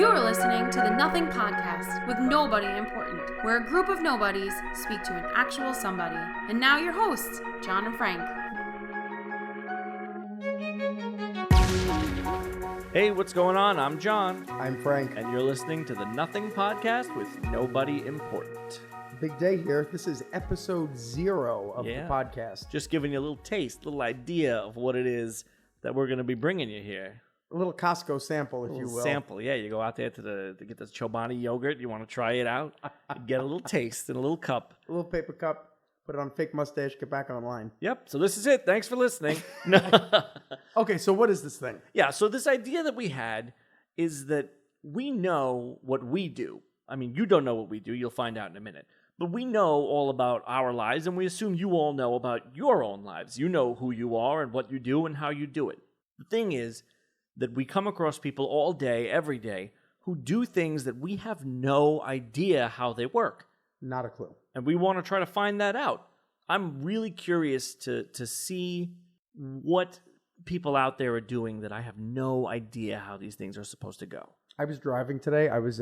You're listening to the Nothing Podcast with Nobody Important, where a group of nobodies speak to an actual somebody. And now your hosts, John and Frank. Hey, what's going on? I'm John. I'm Frank. And you're listening to the Nothing Podcast with Nobody Important. Big day here. This is episode 0 of the podcast. Just giving you a little taste, a little idea of what it is that we're going to be bringing you here. A little Costco sample, if you will. Sample, yeah. You go out there to get this Chobani yogurt. You want to try it out. You get a little taste in a little cup. A little paper cup. Put it on fake mustache. Get back online. Yep. So this is it. Thanks for listening. Okay, so what is this thing? Yeah, so this idea that we had is that we know what we do. I mean, you don't know what we do. You'll find out in a minute. But we know all about our lives, and we assume you all know about your own lives. You know who you are and what you do and how you do it. The thing is that we come across people all day, every day, who do things that we have no idea how they work. Not a clue. And we want to try to find that out. I'm really curious to see what people out there are doing that I have no idea how these things are supposed to go. I was driving today. I was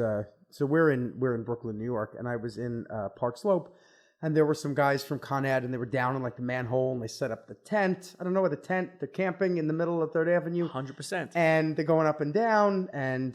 so we're in Brooklyn, New York, and I was in Park Slope, and there were some guys from Con Ed, and they were down in like the manhole, and they set up the tent. I don't know where they're camping in the middle of 3rd Avenue. 100%. And they're going up and down, and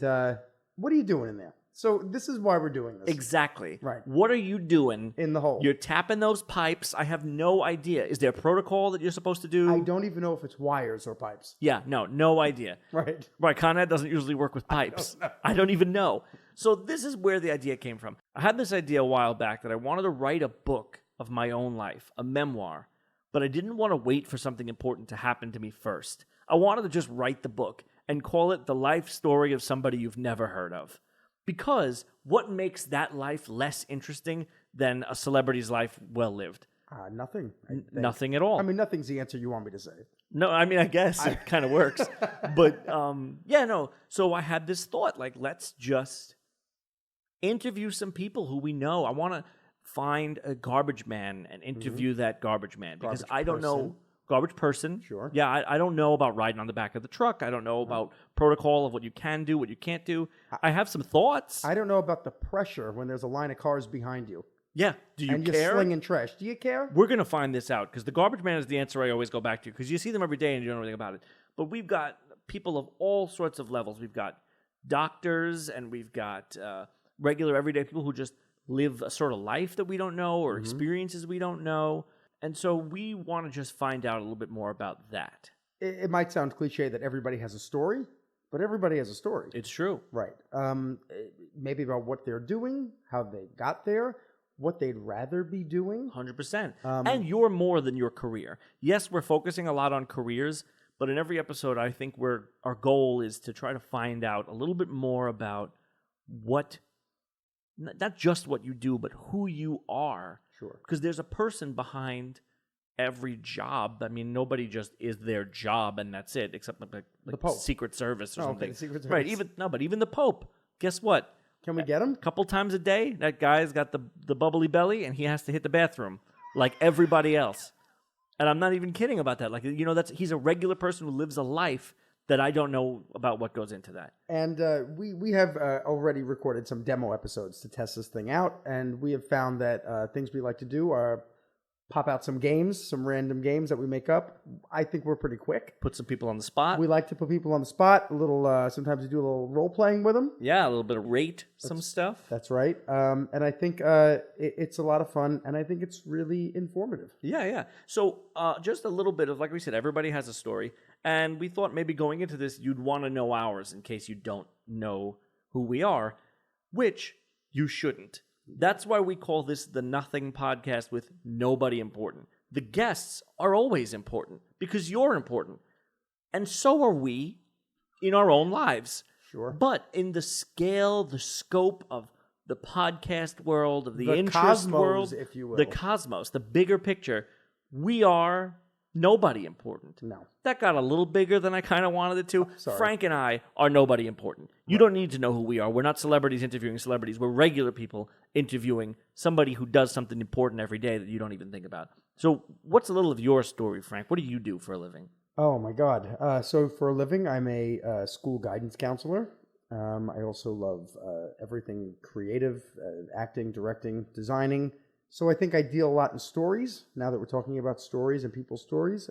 what are you doing in there? So this is why we're doing this. Exactly. Right. What are you doing? In the hole. You're tapping those pipes. I have no idea. Is there a protocol that you're supposed to do? I don't even know if it's wires or pipes. Yeah, no idea. Right. Right, Con Ed doesn't usually work with pipes. I don't even know. So this is where the idea came from. I had this idea a while back that I wanted to write a book of my own life, a memoir, but I didn't want to wait for something important to happen to me first. I wanted to just write the book and call it The Life Story of Somebody You've Never Heard of. Because what makes that life less interesting than a celebrity's life well lived? Nothing. Nothing at all. I mean, nothing's the answer you want me to say. No, I mean, I guess it kind of works. But, no. So I had this thought, like, let's just interview some people who we know. I want to find a garbage man and interview that garbage man. Because I don't know. Garbage person. Sure. Yeah, I don't know about riding on the back of the truck. I don't know about protocol of what you can do, what you can't do. I have some thoughts. I don't know about the pressure when there's a line of cars behind you. Yeah. Do you and care? You're slinging trash. Do you care? We're going to find this out because the garbage man is the answer I always go back to because you see them every day and you don't know anything about it. But we've got people of all sorts of levels. We've got doctors and we've got regular everyday people who just live a sort of life that we don't know or experiences we don't know. And so we want to just find out a little bit more about that. It might sound cliche that everybody has a story, but everybody has a story. It's true. Right. Maybe about what they're doing, how they got there, what they'd rather be doing. 100%. And you're more than your career. Yes, we're focusing a lot on careers, but in every episode, I think our goal is to try to find out a little bit more about what, not just what you do, but who you are. Sure. Because there's a person behind every job. I mean, nobody just is their job and that's it, except like the Pope. Secret Service or something. Okay, Secret Service. Right. But even the Pope. Guess what? Can we get him? A couple times a day, that guy's got the bubbly belly and he has to hit the bathroom like everybody else. And I'm not even kidding about that. Like, he's a regular person who lives a life that I don't know about what goes into that. And we have already recorded some demo episodes to test this thing out, and we have found that things we like to do are pop out some games, some random games that we make up. I think we're pretty quick. Put some people on the spot. We like to put people on the spot. A little. Sometimes we do a little role playing with them. Yeah, a little bit of rate some stuff. That's right. And I think it's a lot of fun, and I think it's really informative. Yeah. So just a little bit of, like we said, everybody has a story. And we thought maybe going into this, you'd want to know ours in case you don't know who we are, which you shouldn't. That's why we call this the Nothing Podcast with Nobody Important. The guests are always important because you're important. And so are we in our own lives. Sure. But in the scale, the scope of the podcast world, of the interest cosmos, world, if you will. the cosmos, the bigger picture, we are nobody important. No. That got a little bigger than I kind of wanted it to. Sorry. Frank and I are nobody important. You don't need to know who we are. We're not celebrities interviewing celebrities. We're regular people interviewing somebody who does something important every day that you don't even think about. So what's a little of your story, Frank? What do you do for a living? Oh, my God. So for a living, I'm a school guidance counselor. I also love everything creative, acting, directing, designing. So I think I deal a lot in stories. Now that we're talking about stories and people's stories,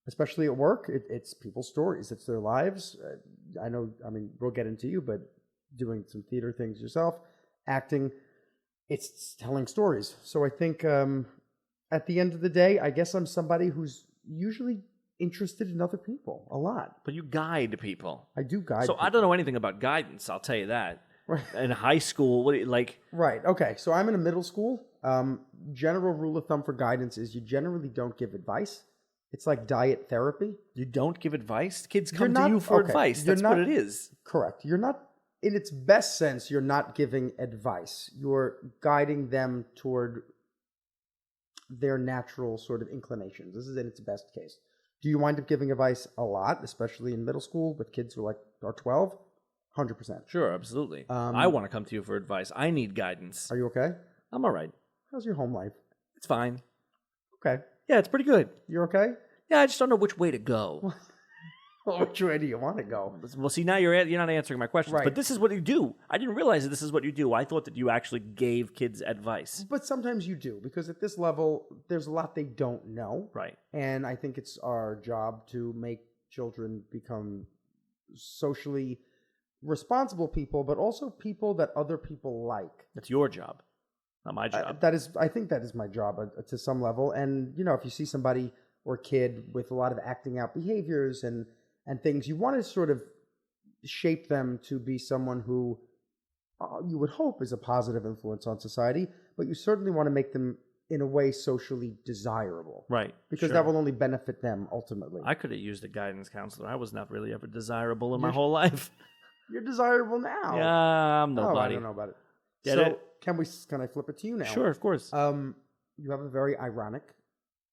especially at work, it's people's stories. It's their lives. We'll get into you, but doing some theater things yourself, acting, it's telling stories. So I think at the end of the day, I guess I'm somebody who's usually interested in other people a lot. But you guide people. I do guide So people. I don't know anything about guidance, I'll tell you that. Right. In high school, what do you, like... Right. Okay. So I'm in a middle school. General rule of thumb for guidance is you generally don't give advice. It's like diet therapy. You don't give advice? Kids come to you for advice. That's what it is. Correct. You're not, in its best sense, you're not giving advice. You're guiding them toward their natural sort of inclinations. This is in its best case. Do you wind up giving advice a lot, especially in middle school with kids who are 12? 100%. Sure, absolutely. I want to come to you for advice. I need guidance. Are you okay? I'm all right. How's your home life? It's fine. Okay. Yeah, it's pretty good. You're okay? Yeah, I just don't know which way to go. Well, which way do you want to go? Well, see, now you're not answering my questions. Right. But this is what you do. I didn't realize that this is what you do. I thought that you actually gave kids advice. But sometimes you do, because at this level, there's a lot they don't know. Right. And I think it's our job to make children become socially responsible people, but also people that other people like. That's your job, not my job. I think that is my job to some level. And, if you see somebody or kid with a lot of acting out behaviors and things, you want to sort of shape them to be someone who you would hope is a positive influence on society, but you certainly want to make them in a way socially desirable. Right. Because that will only benefit them ultimately. I could have used a guidance counselor. I was not really ever desirable in my whole life. You're desirable now. Yeah, I'm nobody. Oh, I don't know about it. Get so it? Can I flip it to you now? Sure, of course. You have a very ironic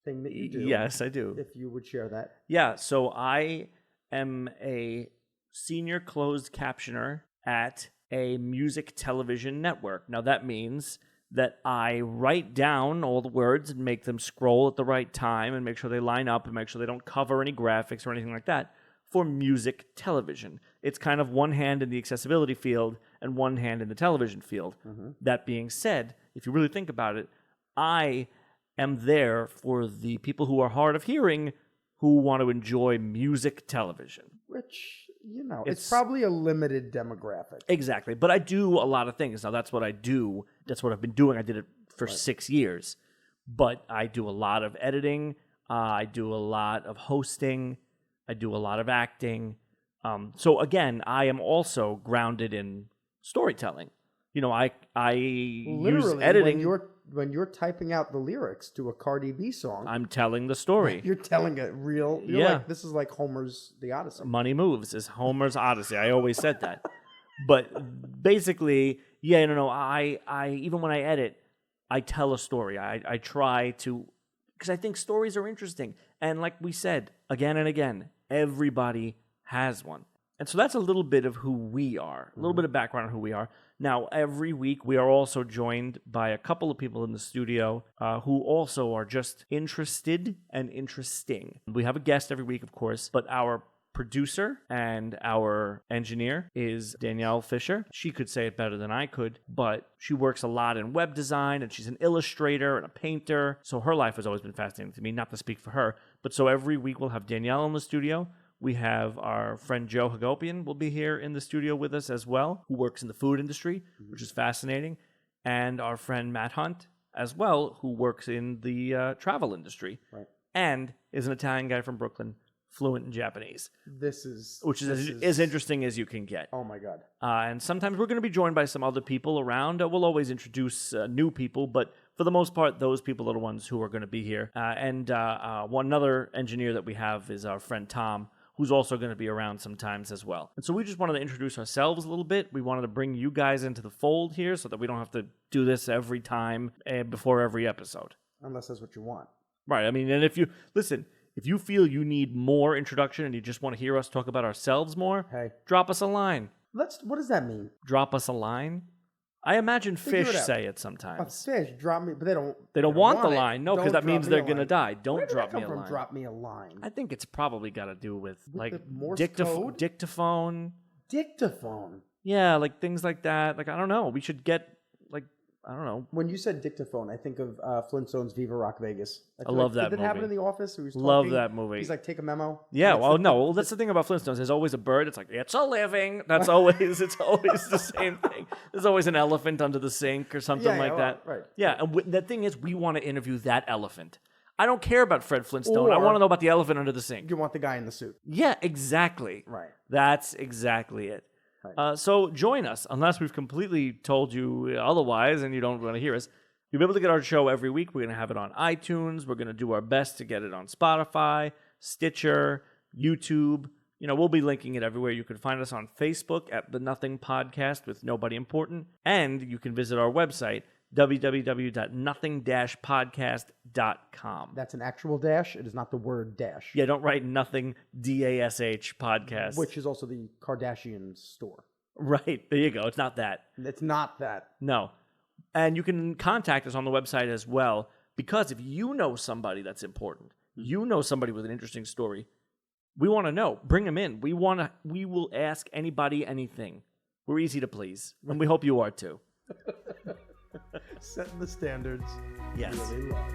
thing that you do. Yes, I do. If you would share that. Yeah, so I am a senior closed captioner at a music television network. Now that means that I write down all the words and make them scroll at the right time and make sure they line up and make sure they don't cover any graphics or anything like that for music television. It's kind of one hand in the accessibility field and one hand in the television field. Mm-hmm. That being said, if you really think about it, I am there for the people who are hard of hearing who want to enjoy music television. Which, it's probably a limited demographic. Exactly. But I do a lot of things. Now, that's what I do. That's what I've been doing. I did it for 6 years. But I do a lot of editing. I do a lot of hosting. I do a lot of acting. So, again, I am also grounded in storytelling. I use editing. When you're typing out the lyrics to a Cardi B song, I'm telling the story. You're telling a real. This is like Homer's The Odyssey. Money moves is Homer's Odyssey. I always said that. But basically, I even when I edit, I tell a story. I try to, because I think stories are interesting. And like we said again and again, everybody has one. And so that's a little bit of who we are, a little bit of background on who we are. Now, every week, we are also joined by a couple of people in the studio who also are just interested and interesting. We have a guest every week, of course, but our producer and our engineer is Danielle Fisher. She could say it better than I could, but she works a lot in web design, and she's an illustrator and a painter. So her life has always been fascinating to me, not to speak for her. But so every week, we'll have Danielle in the studio. We have our friend Joe Hagopian will be here in the studio with us as well, who works in the food industry, which is fascinating. And our friend Matt Hunt as well, who works in the travel industry. Right. And is an Italian guy from Brooklyn, fluent in Japanese. Which is as interesting as you can get. Oh, my God. And sometimes we're going to be joined by some other people around. We'll always introduce new people, but for the most part, those people are the ones who are going to be here. And one other engineer that we have is our friend Tom, who's also going to be around sometimes as well. And so we just wanted to introduce ourselves a little bit. We wanted to bring you guys into the fold here so that we don't have to do this every time before every episode. Unless that's what you want. Right. I mean, and if you feel you need more introduction and you just want to hear us talk about ourselves more, drop us a line. What does that mean? Drop us a line? I imagine fish say it sometimes. A fish, drop me, but they don't. They don't want the line, no, because that means they're gonna die. Don't drop me a line. Drop me a line. I think it's probably got to do with like Morse code? dictaphone. Dictaphone. Yeah, like things like that. Like, I don't know. We should get, like, I don't know. When you said dictaphone, I think of Flintstone's Viva Rock Vegas. I love that Did that happen in movie. the office? He was talking, Love that movie. He's like, take a memo. Yeah, well, no. Well, that's the thing about Flintstones. There's always a bird. It's like, it's a living. It's always the same thing. There's always an elephant under the sink or something like that. Right. Yeah, and the thing is, we want to interview that elephant. I don't care about Fred Flintstone. I Or- want to know about the elephant under the sink. You want the guy in the suit. Yeah, exactly. Right. That's exactly it. Right. So join us, unless we've completely told you otherwise and you don't want to hear us. You'll be able to get our show every week. We're going to have it on iTunes. We're going to do our best to get it on Spotify, Stitcher, YouTube. You know, we'll be linking it everywhere. You can find us on Facebook at The Nothing Podcast with Nobody Important. And you can visit our website, www.nothing-podcast.com. That's an actual dash. It is not the word dash. Yeah, don't write nothing DASH podcast. Which is also the Kardashian store. Right, there you go. It's not that. It's not that. No. And you can contact us on the website as well, because if you know somebody that's important, you know somebody with an interesting story, we want to know. Bring them in. We will ask anybody anything. We're easy to please, and we hope you are too. Setting the standards. Yes. Really low.